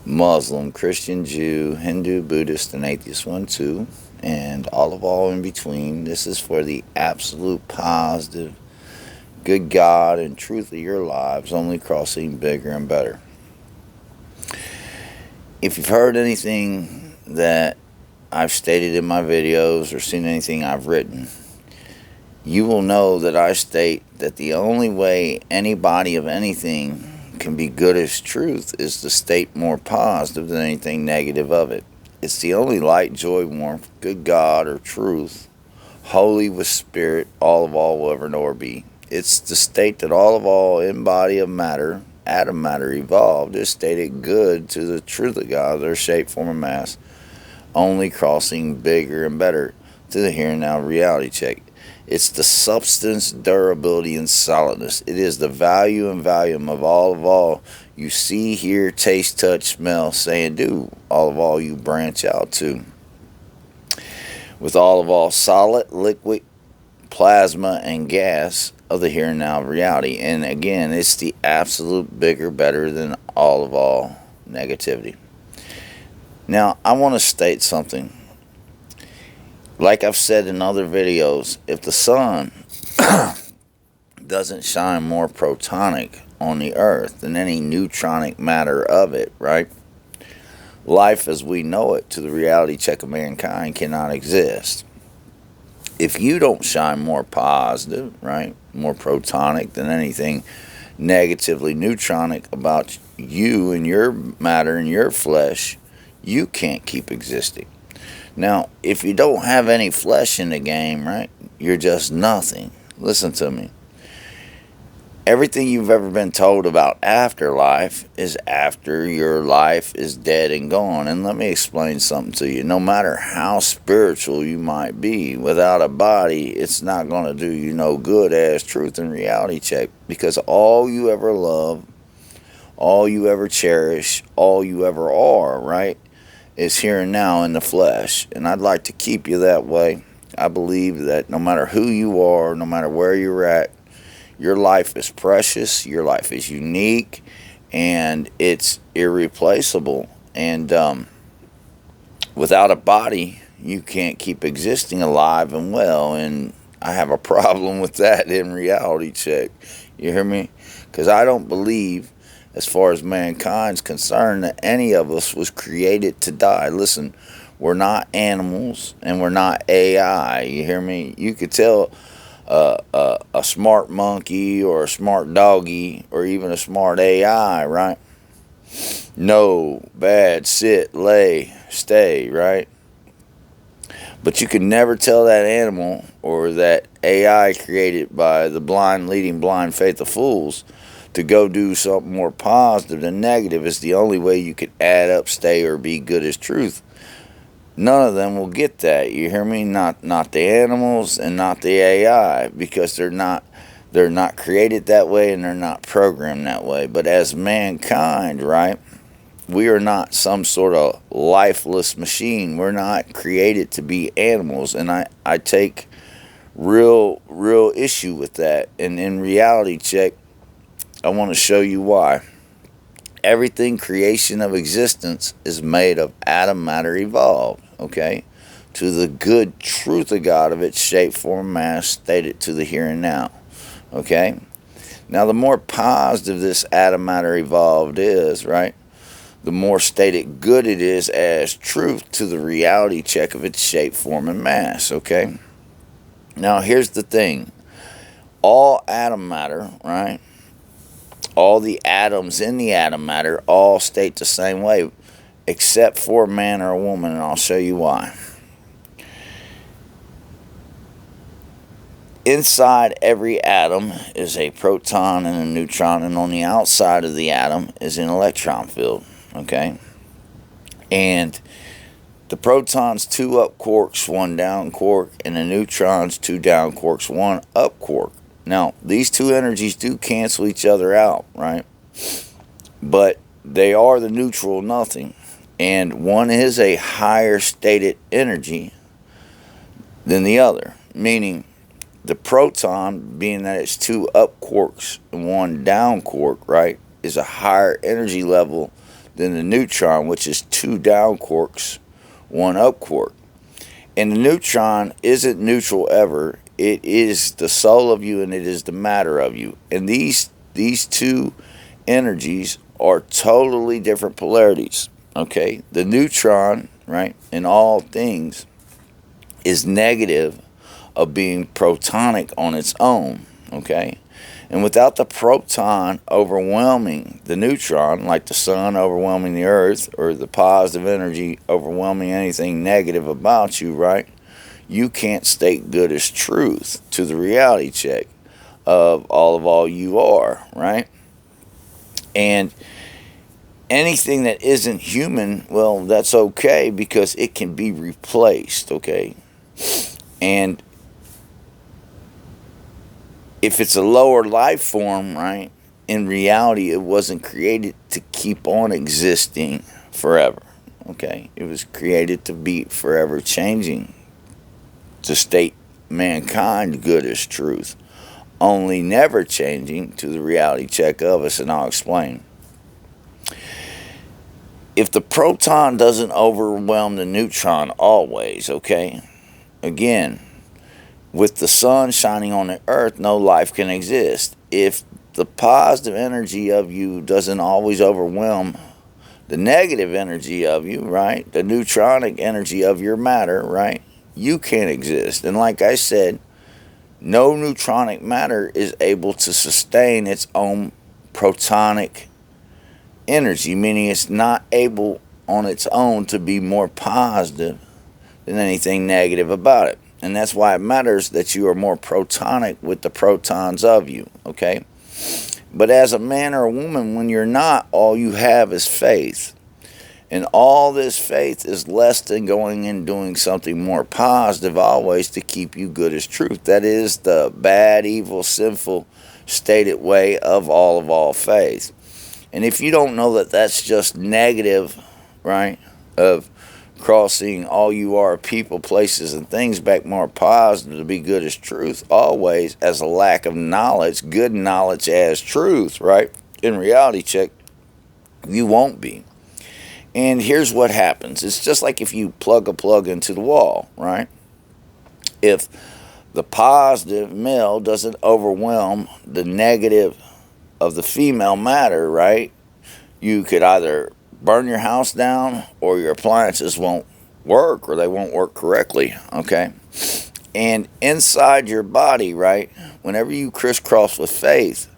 Muslim, Christian, Jew, Hindu, Buddhist, and atheist one, too, and all in between. This is for the absolute positive, good God and truth of your lives, only crossing bigger and better. If you've heard anything that I've stated in my videos or seen anything I've written, you will know that I state that the only way anybody of anything can be good as truth is to state more positive than anything negative of it. It's the only light, joy, warmth, good God, or truth, holy with spirit, all will ever know or be. It's the state that all in body of matter, atom matter evolved, is stated good to the truth of God, their shape, form, and mass, only crossing bigger and better to the here and now reality check. It's the substance, durability, and solidness. It is the value and volume of all you see, hear, taste, touch, smell, say, and do. All you branch out to. With all solid, liquid, plasma, and gas of the here and now reality. And again, it's the absolute bigger, better than all negativity. Now, I want to state something. Like I've said in other videos, if the sun doesn't shine more protonic on the earth than any neutronic matter of it, right? Life as we know it to the reality check of mankind cannot exist. If you don't shine more positive, right, more protonic than anything negatively neutronic about you and your matter and your flesh, you can't keep existing. Now, if you don't have any flesh in the game, right, you're just nothing. Listen to me. Everything you've ever been told about afterlife is after your life is dead and gone. And let me explain something to you. No matter how spiritual you might be, without a body, it's not going to do you no good as truth and reality check. Because all you ever love, all you ever cherish, all you ever are, right, is here and now in the flesh. And I'd like to keep you that way. I believe that no matter who you are, no matter where you're at, your life is precious, your life is unique, and it's irreplaceable. And without a body, you can't keep existing alive and well. And I have a problem with that in reality check. You hear me? Because I don't believe, as far as mankind's concerned, that any of us was created to die. Listen, we're not animals and we're not AI. You hear me? You could tell a smart monkey or a smart doggy or even a smart AI, right? No, bad, sit, lay, stay, right? But you can never tell that animal or that AI created by the blind leading blind faith of fools to go do something more positive than negative. Is the only way you could add up, stay, or be good as truth. None of them will get that. You hear me? Not the animals and not the AI, because they're not created that way and they're not programmed that way. But as mankind, right? We are not some sort of lifeless machine. We're not created to be animals, and I take real issue with that. And in reality check, I want to show you why. Everything creation of existence is made of atom matter evolved, okay? To the good truth of God of its shape, form, mass, stated to the here and now, okay? Now, the more positive this atom matter evolved is, right, the more stated good it is as truth to the reality check of its shape, form, and mass, okay? Now, here's the thing. All atom matter, right, all the atoms in the atom matter all state the same way, except for a man or a woman, and I'll show you why. Inside every atom is a proton and a neutron, and on the outside of the atom is an electron field, okay? And the proton's 2 up quarks, 1 down quark, and the neutron's 2 down quarks, 1 up quark. Now, these two energies do cancel each other out, right? But they are the neutral nothing. And one is a higher stated energy than the other. Meaning, the proton, being that it's 2 up quarks and 1 down quark, right, is a higher energy level than the neutron, which is 2 down quarks, 1 up quark. And the neutron isn't neutral ever. It is the soul of you and it is the matter of you. And these two energies are totally different polarities. Okay? The neutron, right, in all things is negative of being protonic on its own. Okay? And without the proton overwhelming the neutron, like the sun overwhelming the earth, or the positive energy overwhelming anything negative about you, right? You can't state good as truth to the reality check of all you are, right? And anything that isn't human, well, that's okay because it can be replaced, okay? And if it's a lower life form, right, in reality, it wasn't created to keep on existing forever, okay? It was created to be forever changing, to state mankind good as truth, only never changing to the reality check of us, and I'll explain. If the proton doesn't overwhelm the neutron always, okay, again, with the sun shining on the earth, no life can exist. If the positive energy of you doesn't always overwhelm the negative energy of you, right, the neutronic energy of your matter, right, you can't exist. And like I said, no neutronic matter is able to sustain its own protonic energy, meaning it's not able on its own to be more positive than anything negative about it. And that's why it matters that you are more protonic with the protons of you, okay? But as a man or a woman, when you're not, all you have is faith. And all this faith is less than going and doing something more positive always to keep you good as truth. That is the bad, evil, sinful, stated way of all faith. And if you don't know that that's just negative, right, of crossing all you are, people, places, and things back more positive to be good as truth, always as a lack of knowledge, good knowledge as truth, right? In reality check, you won't be. And here's what happens. It's just like if you plug a plug into the wall, right? If the positive male doesn't overwhelm the negative of the female matter, right? You could either burn your house down or your appliances won't work or they won't work correctly, okay? And inside your body, right, whenever you crisscross with faith,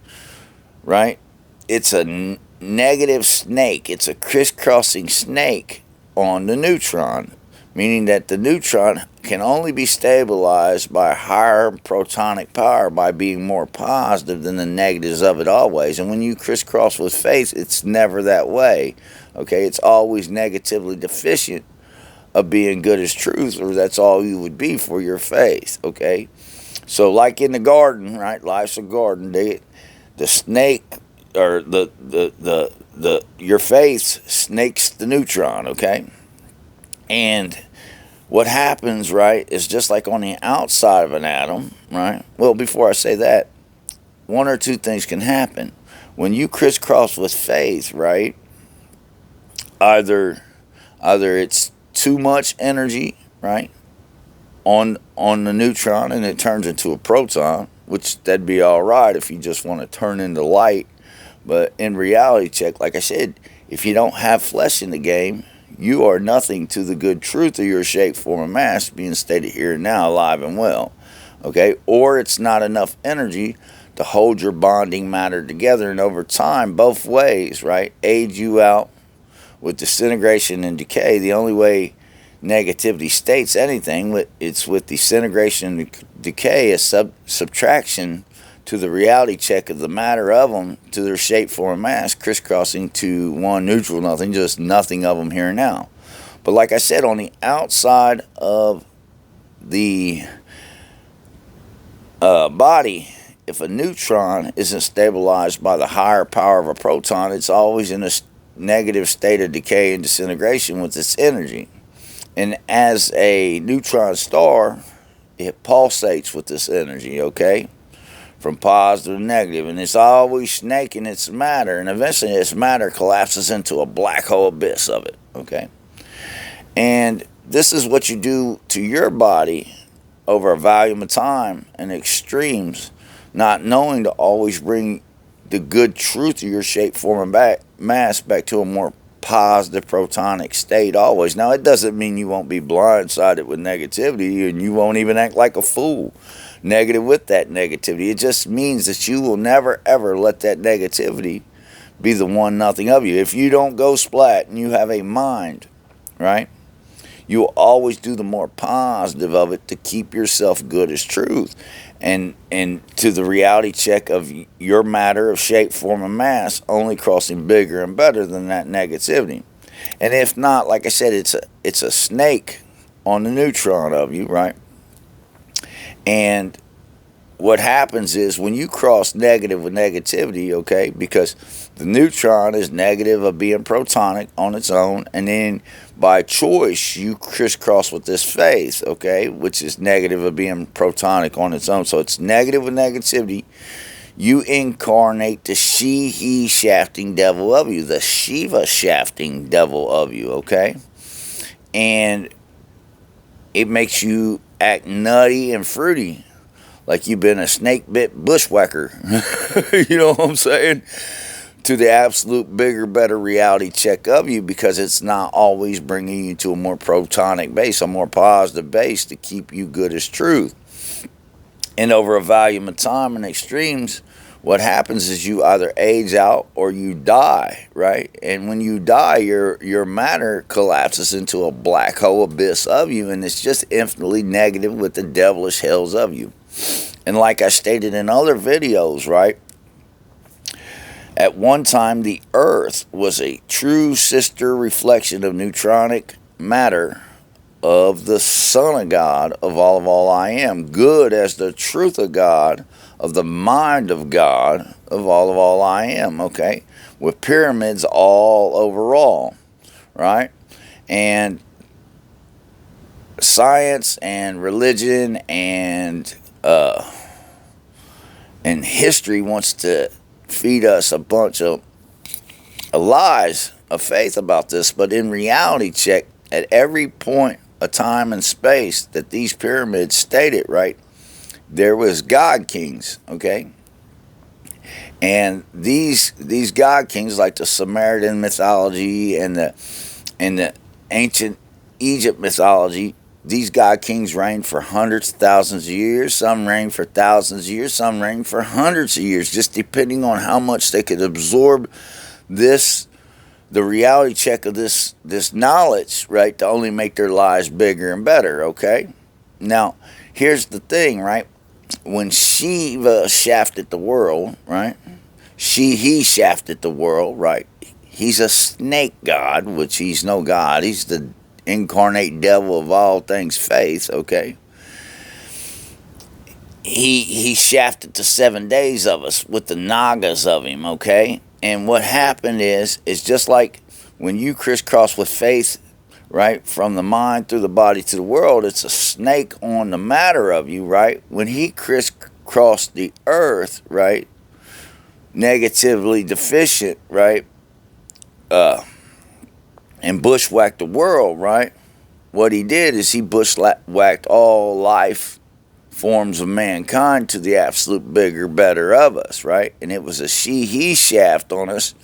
right, it's a negative snake. It's a crisscrossing snake on the neutron, meaning that the neutron can only be stabilized by higher protonic power by being more positive than the negatives of it always. And when you crisscross with faith, it's never that way. Okay, it's always negatively deficient of being good as truth, or that's all you would be for your faith. Okay, so like in the garden, right? Life's a garden. The snake or your faith snakes the neutron. Okay, and what happens, right, is just like on the outside of an atom, right? Well, before I say that, one or two things can happen. When you crisscross with faith, right, either it's too much energy, right, on the neutron and it turns into a proton, which that'd be all right if you just want to turn into light. But in reality check, like I said, if you don't have flesh in the game, you are nothing to the good truth of your shape, form, and mass being stated here and now, alive and well. Okay? Or it's not enough energy to hold your bonding matter together, and over time, both ways, right, age you out with disintegration and decay. The only way negativity states anything, it's with disintegration and decay, a subtraction to the reality check of the matter of them to their shape, form, mass, crisscrossing to one neutral nothing, just nothing of them here and now. But like I said, on the outside of the body, if a neutron isn't stabilized by the higher power of a proton, it's always in a negative state of decay and disintegration with its energy. And as a neutron star, it pulsates with this energy, okay? from positive to negative, and it's always snaking its matter, and eventually its matter collapses into a black hole abyss of it, okay? And this is what you do to your body over a volume of time and extremes, not knowing to always bring the good truth of your shape, form, and mass back to a more positive protonic state always. Now, it doesn't mean you won't be blindsided with negativity and you won't even act like a fool negative with that negativity. It just means that you will never ever let that negativity be the one nothing of you. If you don't go splat and you have a mind, right, you will always do the more positive of it to keep yourself good as truth and to the reality check of your matter of shape, form, and mass only crossing bigger and better than that negativity. And if not, like I said, it's a snake on the neutron of you, right? And what happens is when you cross negative with negativity, okay, because the neutron is negative of being protonic on its own, and then by choice you crisscross with this faith, okay, which is negative of being protonic on its own. So it's negative with negativity. You incarnate the he shafting devil of you, the Shiva shafting devil of you, okay? And it makes you act nutty and fruity, like you've been a snake-bit bushwhacker. You know what I'm saying? To the absolute bigger, better reality check of you, because it's not always bringing you to a more protonic base, a more positive base to keep you good as truth. And over a volume of time and extremes, what happens is you either age out or you die, right? And when you die, your matter collapses into a black hole abyss of you, and it's just infinitely negative with the devilish hells of you. And like I stated in other videos, right, at one time the earth was a true sister reflection of neutronic matter of the Son of God, of all I am, good as the truth of God, of the mind of God, of all I am, okay? With pyramids all overall, right? And science and religion and history wants to feed us a bunch of lies of faith about this, but in reality check, at every point of time and space that these pyramids stated, right, there was god kings, okay? And these god kings, like the Samaritan mythology and the ancient Egypt mythology, these god kings reigned for hundreds of thousands of years. Some reigned for thousands of years. Some reigned for hundreds of years, just depending on how much they could absorb the reality check of this knowledge, right, to only make their lives bigger and better, okay? Now, here's the thing, right? When Shiva shafted the world, right? He shafted the world, right? He's a snake god, which he's no god. He's the incarnate devil of all things faith, okay? He shafted the 7 days of us with the nagas of him, okay? And what happened is just like when you crisscross with faith, right, from the mind through the body to the world, it's a snake on the matter of you, right? When he crisscrossed the earth, right, negatively deficient, right, and bushwhacked the world, right, what he did is he bushwhacked all life forms of mankind to the absolute bigger, better of us, right? And it was a he shaft on us,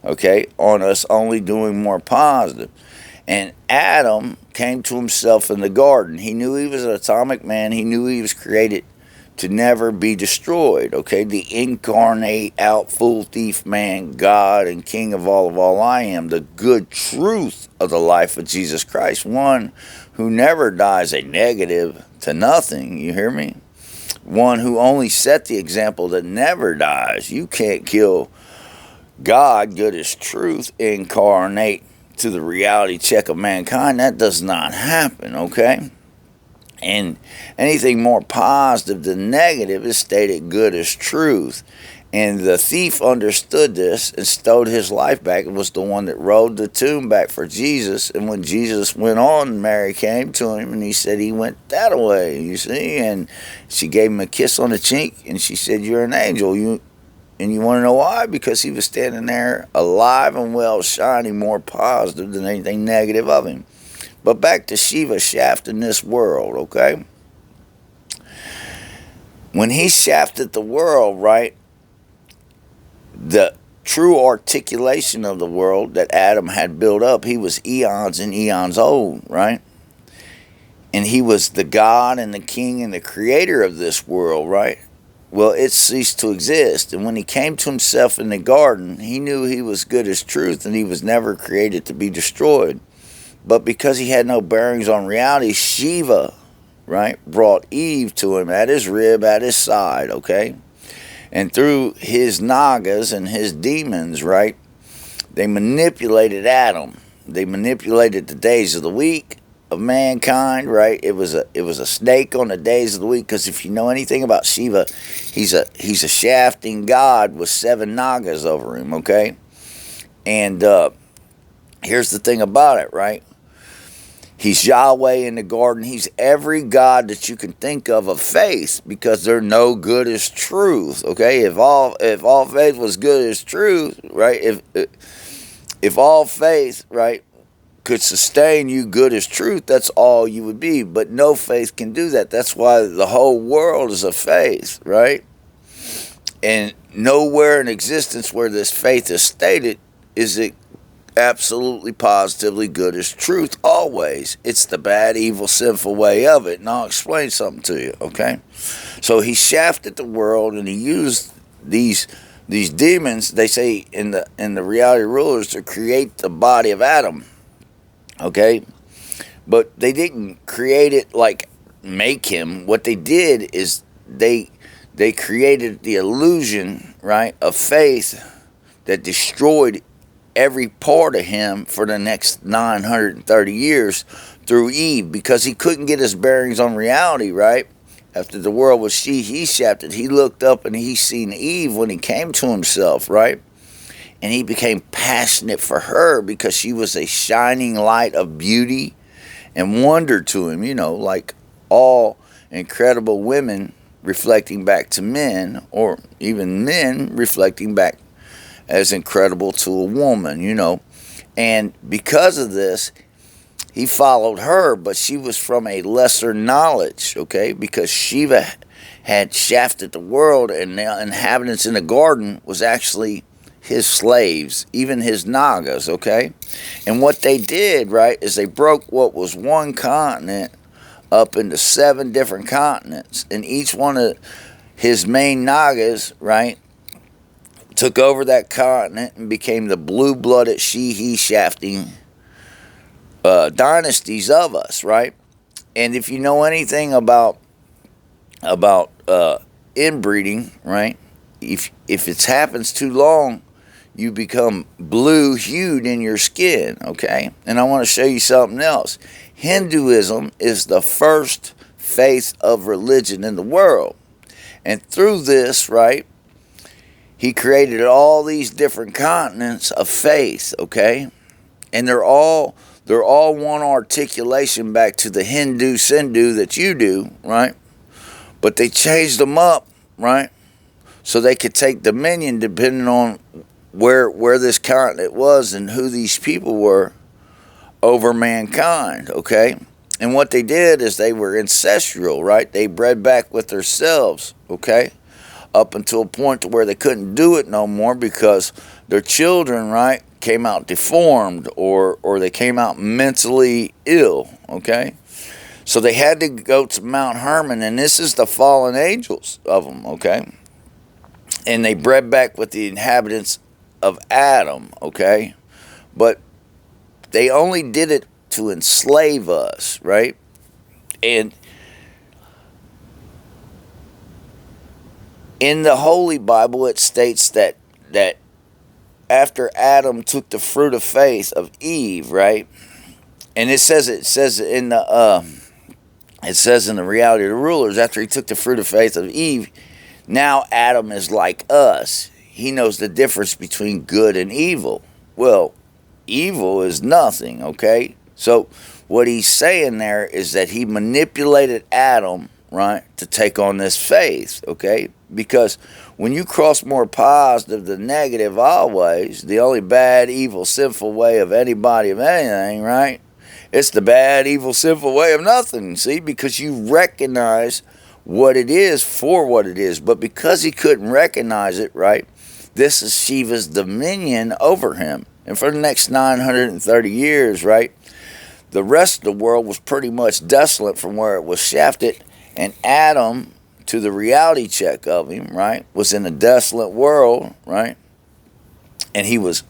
okay, on us only doing more positive. And Adam came to himself in the garden. He knew he was an atomic man. He knew he was created to never be destroyed, okay? The incarnate, out, fool, thief man, God and King of all I am, the good truth of the life of Jesus Christ, one who never dies a negative to nothing, you hear me? One who only set the example that never dies. You can't kill God, good as truth, incarnate to the reality check of mankind. That does not happen, okay? And anything more positive than negative is stated good as truth. And the thief understood this and stowed his life back. It was the one that rolled the tomb back for Jesus. And when Jesus went on, Mary came to him and he said he went that way, you see. And she gave him a kiss on the cheek and she said, "You're an angel." And you want to know why? Because he was standing there alive and well, shining more positive than anything negative of him. But back to Shiva shafting this world, okay? When he shafted the world, right, the true articulation of the world that Adam had built up, he was eons and eons old, right? And he was the God and the king and the creator of this world, right? Well, it ceased to exist. And when he came to himself in the garden, he knew he was good as truth and he was never created to be destroyed. But because he had no bearings on reality, Shiva, right, brought Eve to him at his rib, at his side, okay? And through his nagas and his demons, right, they manipulated Adam. They manipulated the days of the week of mankind, right? It was a snake on the days of the week, because if you know anything about Shiva, he's a shafting god with 7 nagas over him, okay? And here's the thing about it, right? He's Yahweh in the garden. He's every god that you can think of faith, because they're no good as truth. Okay, if all faith was good as truth, right? If all faith, right, could sustain you good as truth, that's all you would be. But no faith can do that. That's why the whole world is a faith, right? And nowhere in existence where this faith is stated is it absolutely positively good as truth always. It's the bad, evil, sinful way of it. And I'll explain something to you, okay? So he shafted the world and he used these demons, they say in the reality rulers, to create the body of Adam. Okay? But they didn't create it like make him. What they did is they created the illusion, right, of faith that destroyed every part of him for the next 930 years through Eve, because he couldn't get his bearings on reality, right? After the world was he shafted, he looked up and he seen Eve when he came to himself, right? And he became passionate for her because she was a shining light of beauty and wonder to him, you know, like all incredible women reflecting back to men, or even men reflecting back as incredible to a woman, you know. And because of this, he followed her, but she was from a lesser knowledge, okay? Because Shiva had shafted the world, and the inhabitants in the garden was actually his slaves, even his nagas, okay? And what they did, right, is they broke what was one continent up into 7 different continents. And each one of his main nagas, right, took over that continent and became the blue-blooded he shafting dynasties of us, right? And if you know anything about inbreeding, right? If it happens too long, you become blue-hued in your skin, okay? And I want to show you something else. Hinduism is the first faith of religion in the world. And through this, right, he created all these different continents of faith, okay? And they're all one articulation back to the Hindu Sindhu that you do, right? But they changed them up, right? So they could take dominion depending on where this continent was and who these people were over mankind, okay? And what they did is they were ancestral, right? They bred back with themselves, okay? Up until a point to where they couldn't do it no more because their children, right, came out deformed or they came out mentally ill, okay? So they had to go to Mount Hermon, and this is the fallen angels of them, okay? And they bred back with the inhabitants of Adam, okay? But they only did it to enslave us, right? And in the Holy Bible, it states that after Adam took the fruit of faith of Eve, right? And it says in the reality of the rulers, after he took the fruit of faith of Eve, Now Adam is like us. He knows the difference between good and evil. Well, evil is nothing, okay? So what he's saying there is that he manipulated Adam, right, to take on this faith, okay? Because when you cross more positive than negative always, the only bad, evil, sinful way of anybody of anything, right? It's the bad, evil, sinful way of nothing, see? Because you recognize what it is for what it is. But because he couldn't recognize it, right, this is Shiva's dominion over him. And for the next 930 years, right, the rest of the world was pretty much desolate from where it was shafted. And Adam, to the reality check of him, right, was in a desolate world, right? And he was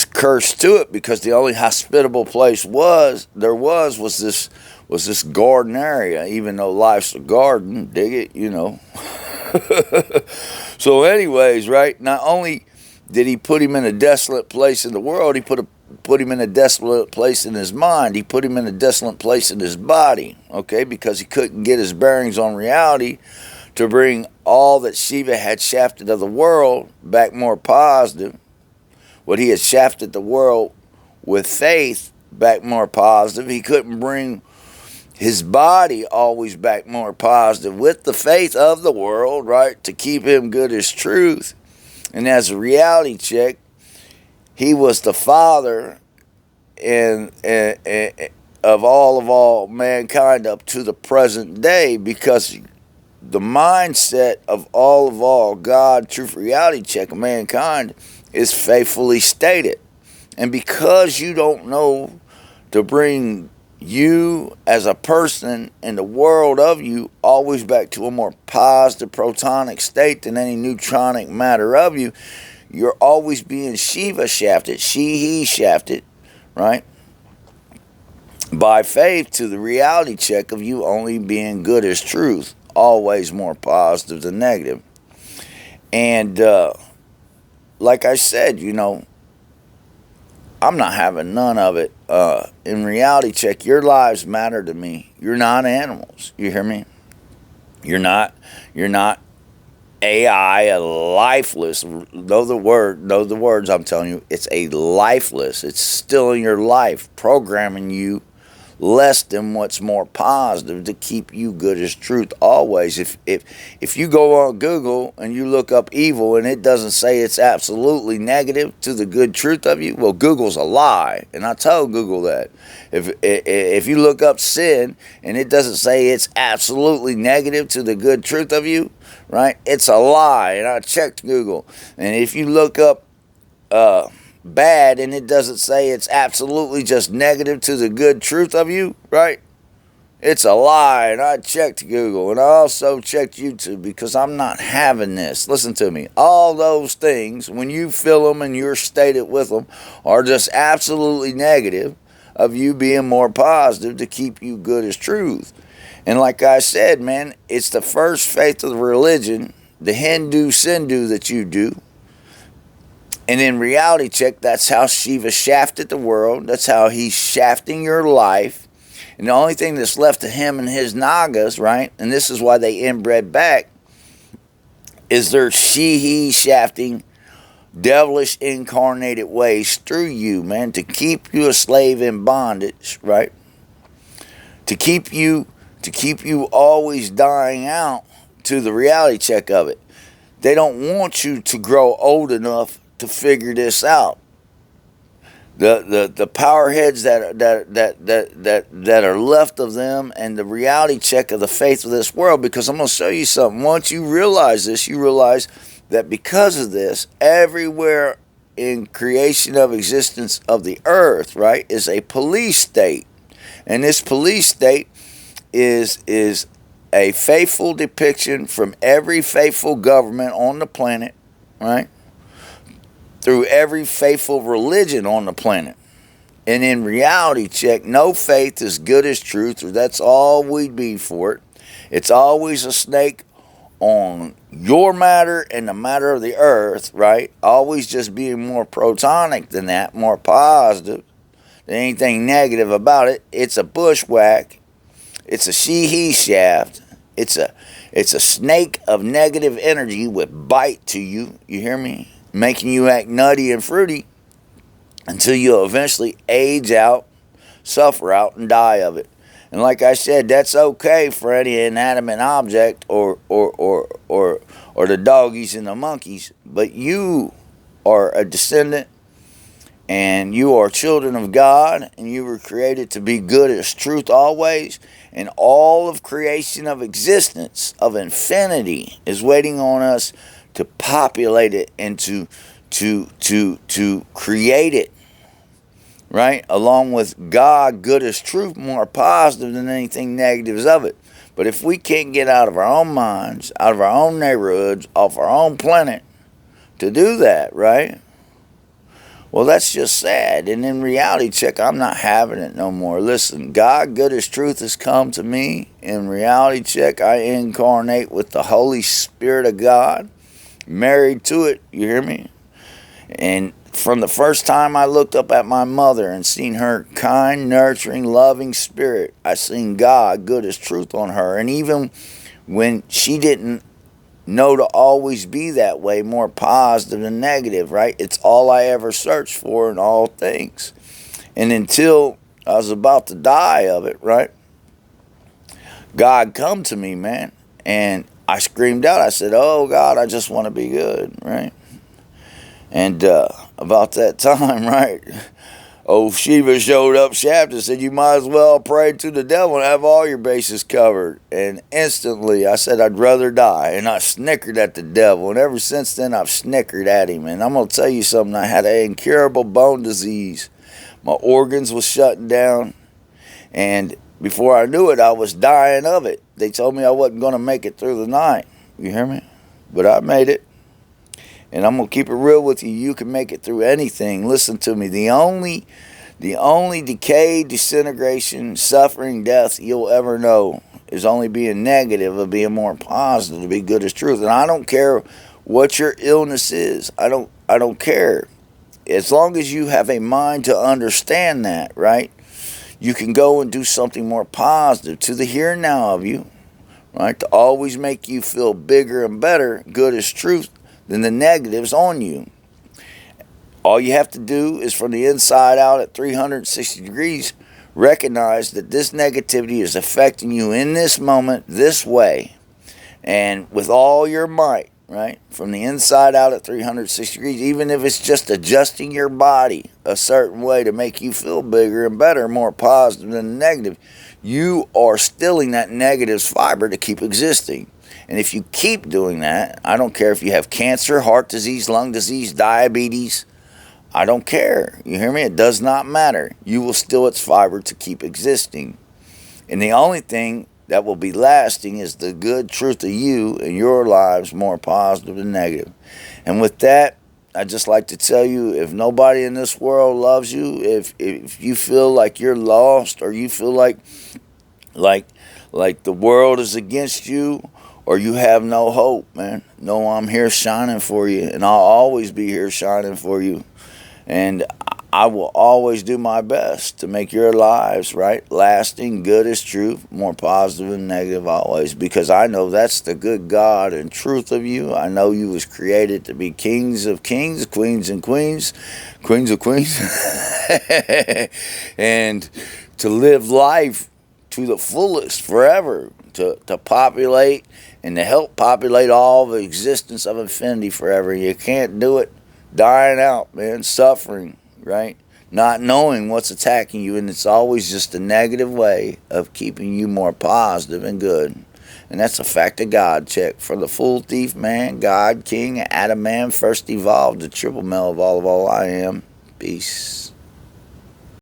cursed to it because the only hospitable place was this garden area, even though life's a garden, dig it, you know. So anyways, right, not only did he put him in a desolate place in the world, he put him in a desolate place in his mind. He put him in a desolate place in his body, okay, because he couldn't get his bearings on reality to bring all that Shiva had shafted of the world back more positive. What he had shafted the world with faith back more positive. He couldn't bring his body always back more positive with the faith of the world, right, to keep him good as truth. And as a reality check, he was the father of all mankind up to the present day, because the mindset of all God, truth, reality check of mankind is faithfully stated. And because you don't know to bring you as a person and the world of you always back to a more positive protonic state than any neutronic matter of you, you're always being Shiva shafted, he shafted, right? By faith to the reality check of you only being good as truth, always more positive than negative. And like I said, you know, I'm not having none of it. In reality check, your lives matter to me. You're not animals. You hear me? You're not AI, a lifeless. Know the words I'm telling you. It's a lifeless. It's still in your life, programming you less than what's more positive to keep you good as truth always. If you go on Google and you look up evil and it doesn't say it's absolutely negative to the good truth of you, well, Google's a lie, and I told Google that. If you look up sin and it doesn't say it's absolutely negative to the good truth of you, right, it's a lie, and I checked Google. And if you look up bad and it doesn't say it's absolutely just negative to the good truth of you, right, it's a lie, and I checked Google, and I also checked YouTube, because I'm not having this. Listen to me. All those things, when you feel them and you're stated with them, are just absolutely negative of you being more positive to keep you good as truth. And like I said, man, it's the first faith of the religion, the Hindu Sindhu that you do. And in reality check, that's how Shiva shafted the world. That's how he's shafting your life. And the only thing that's left to him and his Nagas, right, and this is why they inbred back, is their he shafting devilish incarnated ways through you, man, to keep you a slave in bondage, right? To keep you always dying out to the reality check of it. They don't want you to grow old enough to figure this out. The power heads that are left of them, and the reality check of the faith of this world, because I'm going to show you something. Once you realize this, you realize that because of this, everywhere in creation of existence of the earth, right, is a police state. And this police state is a faithful depiction from every faithful government on the planet, right, through every faithful religion on the planet. And in reality check, no faith is good as truth, or that's all we'd be for it. It's always a snake on your matter and the matter of the earth, right? Always just being more protonic than that, more positive. There ain't anything negative about it. It's a bushwhack. It's a he shaft. It's a snake of negative energy with bite to you. You hear me? Making you act nutty and fruity until you eventually age out, suffer out, and die of it. And like I said, that's okay for any inanimate object or the doggies and the monkeys. But you are a descendant, and you are children of God, and you were created to be good as truth always. And all of creation of existence, of infinity, is waiting on us to populate it and to create it, right? Along with God, good as truth, more positive than anything negatives of it. But if we can't get out of our own minds, out of our own neighborhoods, off our own planet to do that, right? Well, that's just sad. And in reality check, I'm not having it no more. Listen, God, good as truth, has come to me. In reality check, I incarnate with the Holy Spirit of God, married to it. You hear me? And from the first time I looked up at my mother and seen her kind, nurturing, loving spirit, I seen God, good as truth, on her. And even when she didn't know to always be that way, more positive than negative, right? It's all I ever searched for in all things. And until I was about to die of it, right? God come to me, man. And I screamed out. I said, oh, God, I just want to be good, right? And about that time, right, old Shiva showed up Shaft and said, you might as well pray to the devil and have all your bases covered. And instantly I said, I'd rather die. And I snickered at the devil. And ever since then, I've snickered at him. And I'm going to tell you something. I had an incurable bone disease. My organs was shutting down. And before I knew it, I was dying of it. They told me I wasn't going to make it through the night. You hear me? But I made it. And I'm going to keep it real with you. You can make it through anything. Listen to me. The only decay, disintegration, suffering, death you'll ever know is only being negative or being more positive, to be good as truth. And I don't care what your illness is. I don't care. As long as you have a mind to understand that, right? You can go and do something more positive to the here and now of you, right? To always make you feel bigger and better, good as truth, than the negatives on you. All you have to do is, from the inside out at 360 degrees, recognize that this negativity is affecting you in this moment, this way, and with all your might, right? From the inside out at 360 degrees, even if it's just adjusting your body a certain way to make you feel bigger and better, more positive than the negative, you are stilling that negative's fiber to keep existing. And if you keep doing that, I don't care if you have cancer, heart disease, lung disease, diabetes, I don't care. You hear me? It does not matter. You will still its fiber to keep existing. And the only thing that will be lasting is the good truth of you and your lives, more positive than negative. And with that, I'd just like to tell you, if nobody in this world loves you, if you feel like you're lost, or you feel like the world is against you, or you have no hope, man, know I'm here shining for you, and I'll always be here shining for you. And I will always do my best to make your lives, right, lasting, good as truth, more positive than negative always, because I know that's the good God and truth of you. I know you was created to be kings of kings, queens and queens, queens of queens, and to live life to the fullest forever, to populate and to help populate all the existence of infinity forever. You can't do it dying out, man, suffering, right? Not knowing what's attacking you, and it's always just a negative way of keeping you more positive and good. And that's a fact of God check. For the full thief man, God, King, Adam man, first evolved, the triple male of all I am. Peace.